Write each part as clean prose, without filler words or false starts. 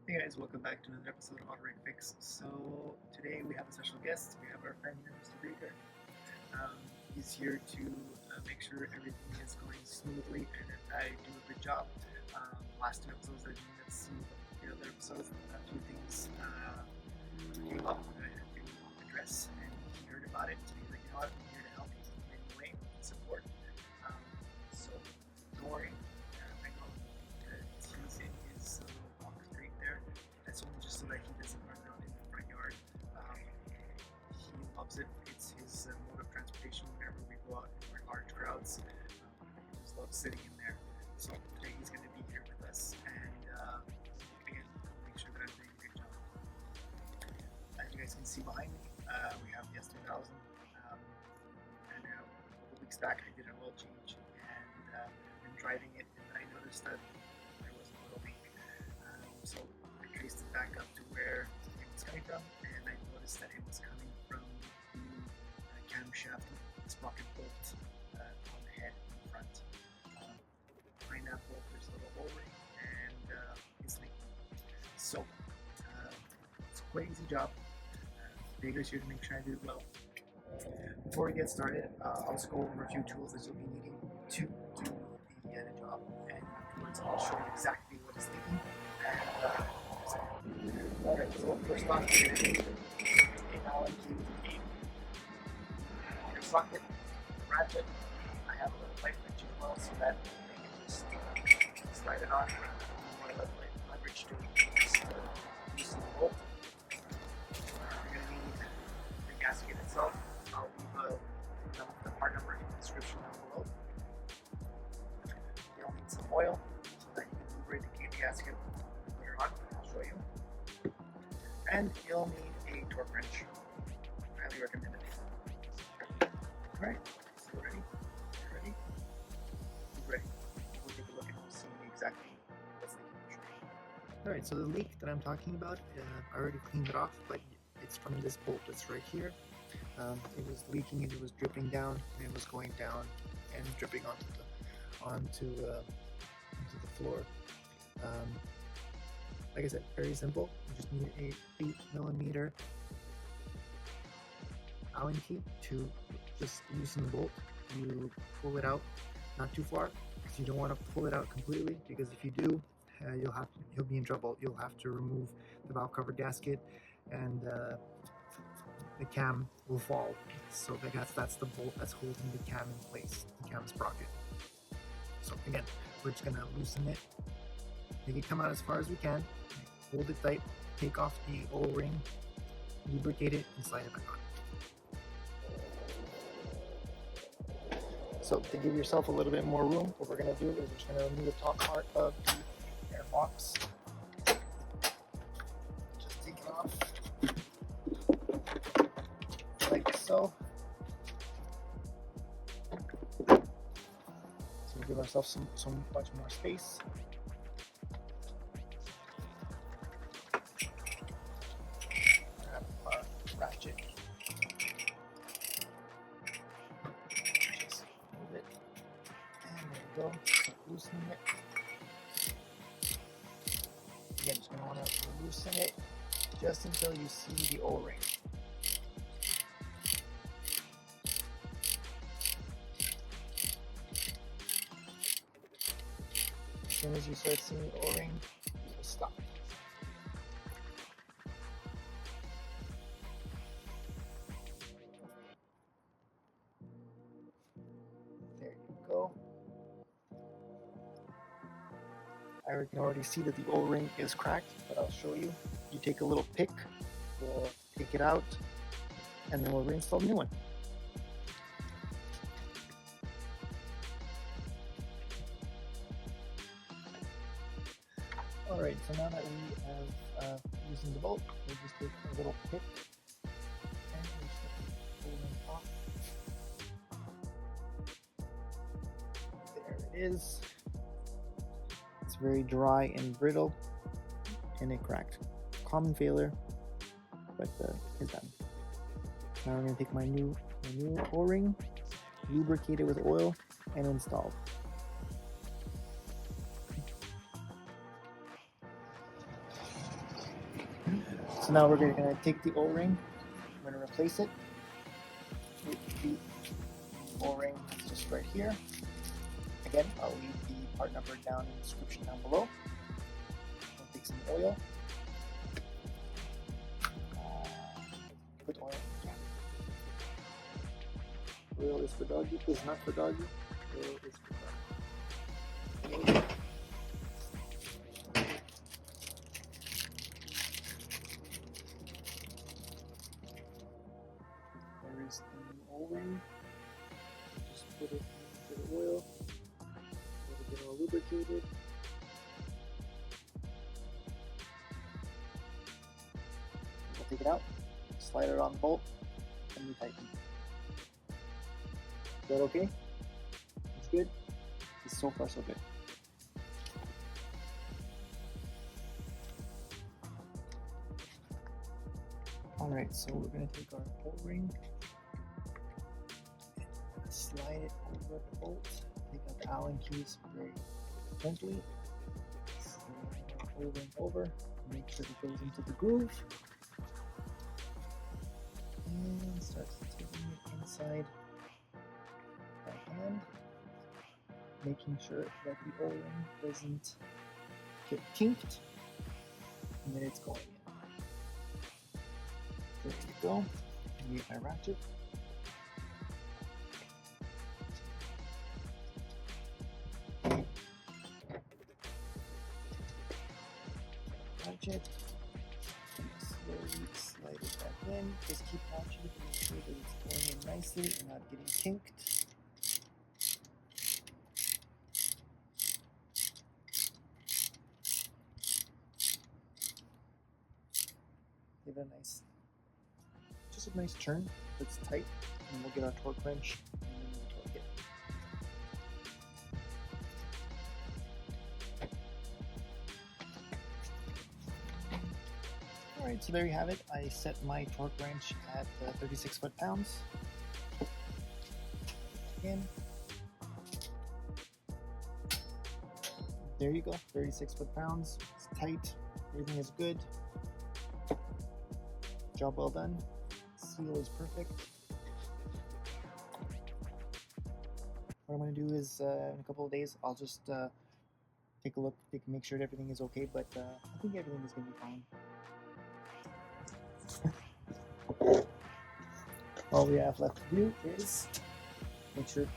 Hey guys, welcome back to another episode of Autohrycfix. So today we have a special guest. We have our friend here, Mr. Baker. He's here to make sure everything is going smoothly and that I do a good job. Last two episodes I didn't see the other episodes. A few things came up that I had to address, and he heard about it. So he's like, you know what, I'm here to help you in any way, support. So don't worry. I know that he's in his little walk straight there. That's only just so that he doesn't run around in the front yard. He loves it. It's his mode of transportation whenever we go out in large crowds. He just loves sitting in there. So today he's going to be here with us, and again, make sure that I'm doing a good job. As you guys can see behind me, we have the S2000, and a couple weeks back I did an oil change, and been driving it, and I noticed that there was an oil leak. So I traced it back up to where it was coming from, and I noticed that it was coming from the camshaft sprocket bolt on the head in front. Behind that bolt, there's a little O-ring, and it's leaking. So it's quite an easy job. Baker's here to make sure I do it well. Before we get started, I'll just go over a few tools that you'll be needing to do the job, and afterwards I'll show you exactly what is leaking. Alright, so first off, you're going to need an Allen key, your socket, ratchet. I have a little pipe wrench as well, so that I can just slide it on. More leverage to loosen the bolt. You're going to need the gasket itself. I'll leave the part number in the description down below. You'll need some oil so that you can lubricate the gasket later on. I'll show you. And you'll need a torque wrench. Highly recommended. Alright, so ready? Ready? Ready. We'll take a look and we'll see exactly what's leaking. Alright, so the leak that I'm talking about, I already cleaned it off, but it's from this bolt that's right here. It was leaking and it was dripping down, and it was going down and dripping onto the floor. Like I said, very simple. You just need a 8mm Allen key to just loosen the bolt. You pull it out, not too far, because you don't want to pull it out completely, because if you do, you'll be in trouble. You'll have to remove the valve cover gasket, and the cam will fall. So that's the bolt that's holding the cam in place, the cam sprocket. So again, we're just gonna loosen it, make it come out as far as we can, hold it tight, take off the O-ring, lubricate it, and slide it back on. So to give yourself a little bit more room, what we're gonna do is we're just gonna remove the top part of the air box. Just take it off like so. So we give ourselves some much more space. Grab our ratchet. Just move it. And there we go. Loosening it. Again, just gonna want to loosen it just until you see the O-ring. As soon as you start seeing the O-ring, stop. There you go. I can already see that the O-ring is cracked, but I'll show you. You take a little pick, we'll take it out, and then we'll reinstall the new one. Alright, so now that we have loosened the bolt, we'll just take a little pick and we just pull them off. There it is. It's very dry and brittle, and it cracked. Common failure, but it's done. Now I'm going to take my new O-ring, lubricate it with oil, and install. So now we're going to take the O-ring, we're going to replace it with the O-ring just right here. Again, I'll leave the part number down in the description down below. I'll take some oil. Put oil. Oil is for doggy, is not for doggy. Oil is for doggy. There is the O-ring. Just put it into the oil. Let it get all lubricated. We'll take it out, slide it on the bolt, and we tighten. Is that okay? It's good? It's so far so good. Alright, so we're going to take our O-ring, slide it over the bolt, take out the Allen keys very gently, slide the O-ring over, make sure it goes into the groove, and start taking it inside by hand, making sure that the O-ring doesn't get kinked, and then it's going in. There you go. Need my ratchet. Ratchet. Slowly slide it back in. Just keep watching to make sure that it's going in nicely and not getting kinked. Give it a nice turn that's tight, and we'll get our torque wrench and then we'll torque it. Alright, so there you have it. I set my torque wrench at 36 foot-pounds. Again, there you go, 36 foot-pounds. It's tight, everything is good. Job well done. Seal is perfect. What I'm going to do is in a couple of days I'll just take a look, make sure that everything is okay, but I think everything is going to be fine. All we have left to do is make sure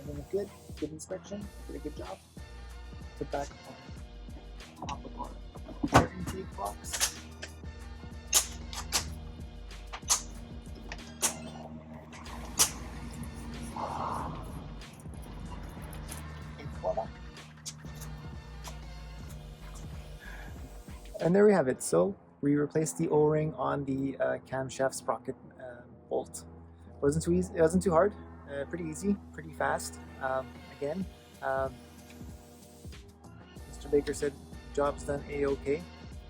everything is good inspection, did a good job. Put back on top of our air intake box. And there we have it. So we replaced the O-ring on the camshaft sprocket bolt. It wasn't too easy. It wasn't too hard. Pretty easy. Pretty fast. Again, Mr. Baker said job's done a-okay.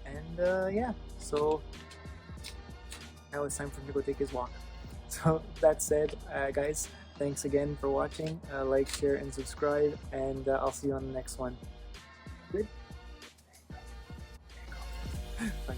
And yeah. So now it's time for him to go take his walk. So that said, guys, thanks again for watching. Like, share, and subscribe. And I'll see you on the next one. Good. Bye.